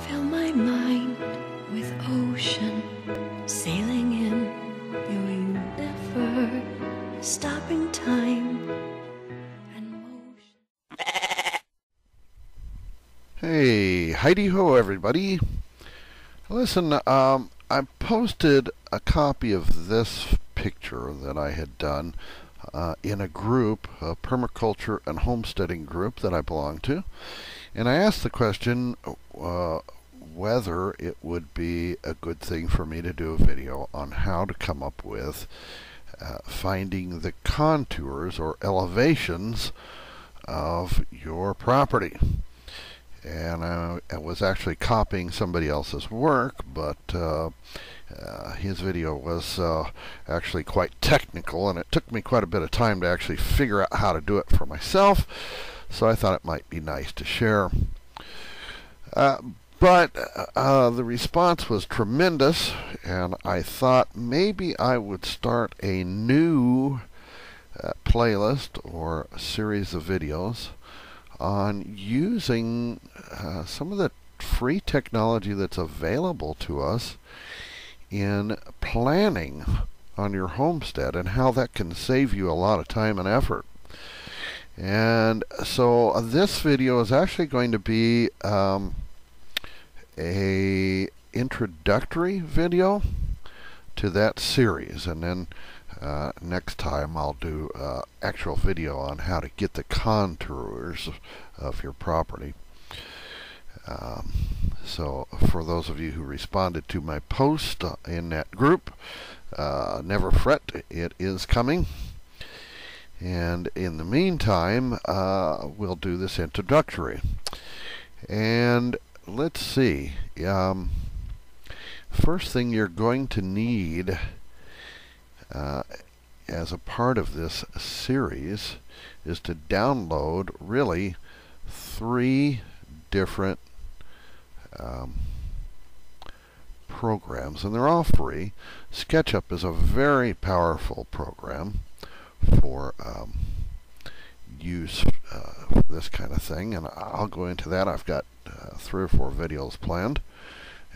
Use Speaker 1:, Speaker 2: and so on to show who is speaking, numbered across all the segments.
Speaker 1: Fill my mind with ocean, sailing in your never stopping time and motion.
Speaker 2: Hey, Heidi ho, everybody. Listen, I posted a copy of this picture that I had done in a group, a permaculture and homesteading group that I belong to. And I asked the question whether it would be a good thing for me to do a video on how to come up with finding the contours or elevations of your property. And I was actually copying somebody else's work, but his video was actually quite technical, and it took me quite a bit of time to actually figure out how to do it for myself, so I thought it might be nice to share. But the response was tremendous, and I thought maybe I would start a new playlist or a series of videos on using some of the free technology that's available to us in planning on your homestead and how that can save you a lot of time and effort. And so this video is actually going to be a introductory video to that series, and then next time I'll do actual video on how to get the contours of your property. So for those of you who responded to my post in that group, never fret, it is coming. And in the meantime, we'll do this introductory. And let's see. First thing you're going to need as a part of this series is to download really 3 different programs, and they're all free. SketchUp is a very powerful program for use for this kind of thing, and I'll go into that. I've got 3 or 4 videos planned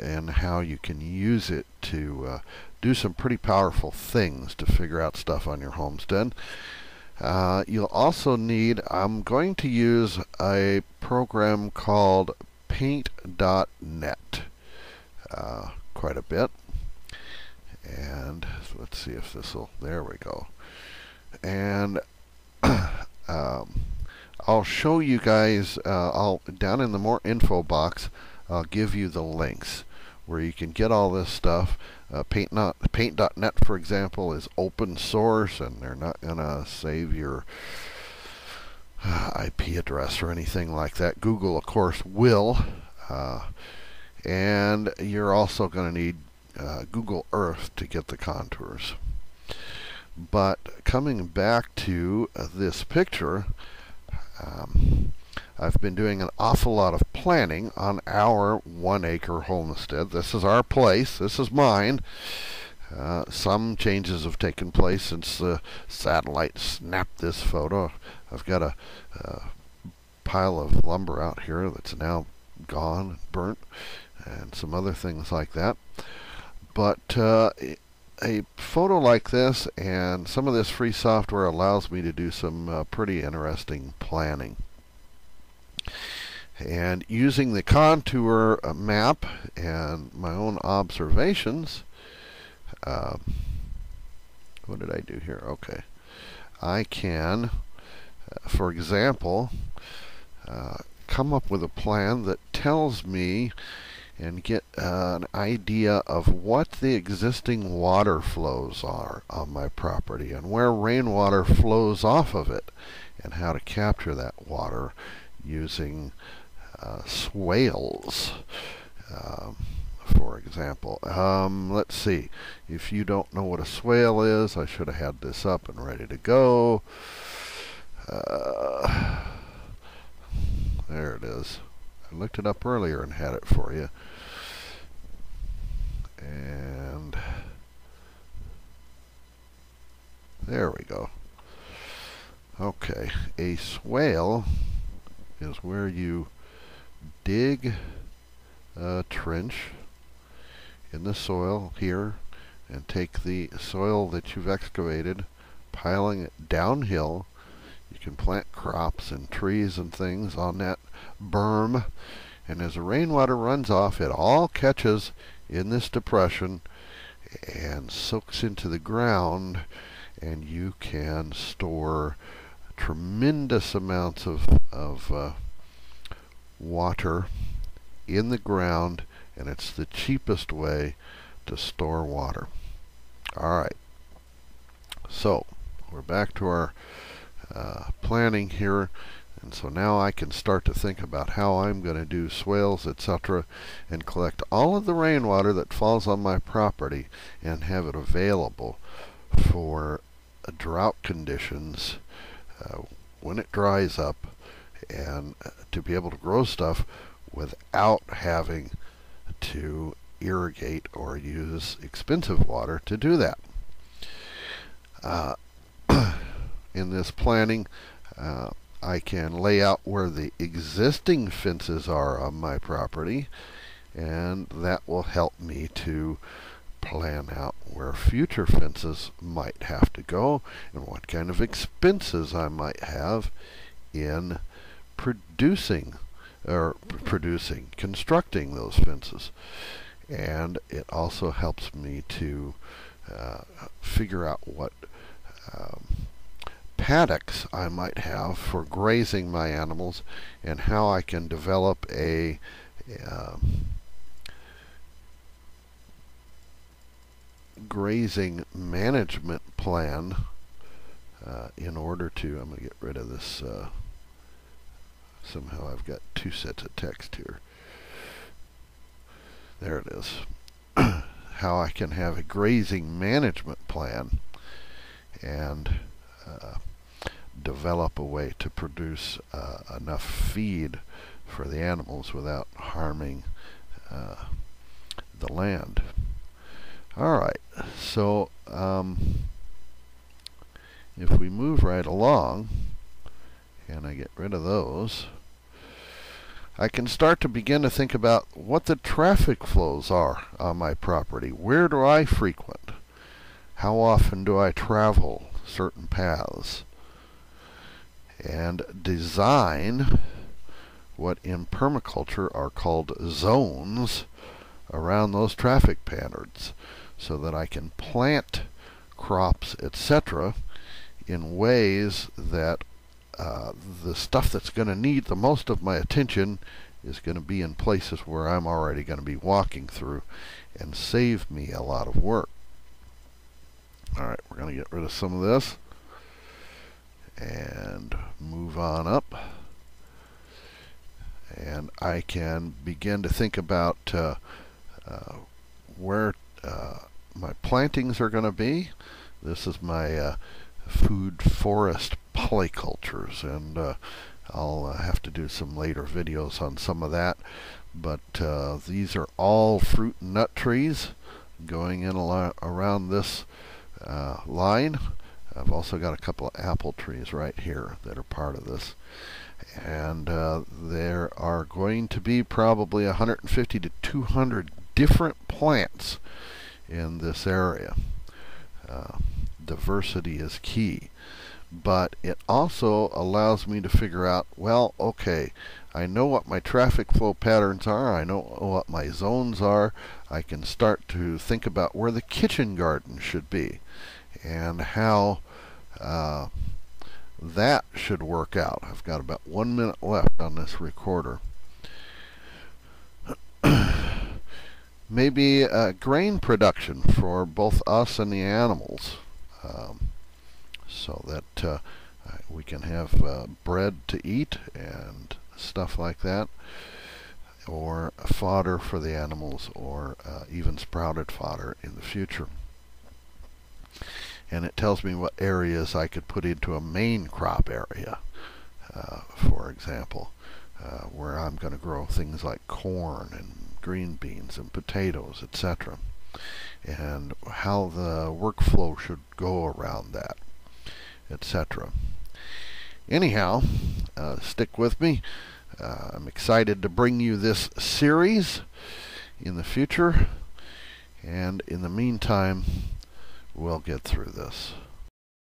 Speaker 2: and how you can use it to do some pretty powerful things to figure out stuff on your homestead. You'll also need, I'm going to use a program called paint.net quite a bit. And let's see if this will, there we go. And I'll show you guys, down in the more info box, I'll give you the links where you can get all this stuff. Paint.net, for example, is open source, and they're not going to save your IP address or anything like that. Google, of course, will. And you're also going to need Google Earth to get the contours. But coming back to this picture, I've been doing an awful lot of planning on our 1-acre homestead. This is our place. This is mine. Some changes have taken place since the satellite snapped this photo. I've got a pile of lumber out here that's now gone and burnt, and some other things like that. But a photo like this and some of this free software allows me to do some pretty interesting planning. And using the contour map and my own observations, what did I do here? Okay. I can, for example, come up with a plan that tells me and get an idea of what the existing water flows are on my property and where rainwater flows off of it and how to capture that water using swales, for example. Let's see. If you don't know what a swale is, I should have had this up and ready to go. There it is. I looked it up earlier and had it for you. And there we go. Okay, a swale is where you dig trench in the soil here and take the soil that you've excavated, piling it downhill. You can plant crops and trees and things on that berm, and as the rainwater runs off, it all catches in this depression and soaks into the ground, and you can store tremendous amounts of water in the ground, and it's the cheapest way to store water. Alright, so we're back to our planning here, and so now I can start to think about how I'm going to do swales, etc., and collect all of the rainwater that falls on my property and have it available for drought conditions when it dries up, and to be able to grow stuff without having to irrigate or use expensive water to do that. In this planning, I can lay out where the existing fences are on my property, and that will help me to plan out where future fences might have to go and what kind of expenses I might have in constructing those fences. And it also helps me to figure out what paddocks I might have for grazing my animals, and how I can develop a grazing management plan in order to, I'm going to get rid of this, somehow I've got two sets of text here. There it is. How I can have a grazing management plan and develop a way to produce enough feed for the animals without harming the land. Alright, so if we move right along and I get rid of those, I can start to begin to think about what the traffic flows are on my property. Where do I frequent? How often do I travel certain paths? And design what in permaculture are called zones around those traffic patterns, so that I can plant crops, etc., in ways that the stuff that's going to need the most of my attention is going to be in places where I'm already going to be walking through, and save me a lot of work. Alright, we're going to get rid of some of this and move on up, and I can begin to think about where my plantings are going to be. This is my food forest polycultures, and I'll have to do some later videos on some of that, but these are all fruit and nut trees going in around this line. I've also got a couple of apple trees right here that are part of this, and there are going to be probably 150 to 200 different plants in this area. Diversity is key, but it also allows me to figure out, well, okay, I know what my traffic flow patterns are, I know what my zones are. I can start to think about where the kitchen garden should be and how that should work out. I've got about 1 minute left on this recorder. Maybe grain production for both us and the animals, so that we can have bread to eat and stuff like that, or fodder for the animals, or even sprouted fodder in the future. And it tells me what areas I could put into a main crop area, for example, where I'm going to grow things like corn and green beans and potatoes, etc., and how the workflow should go around that, etc. Anyhow, stick with me. I'm excited to bring you this series in the future, and in the meantime, we'll get through this.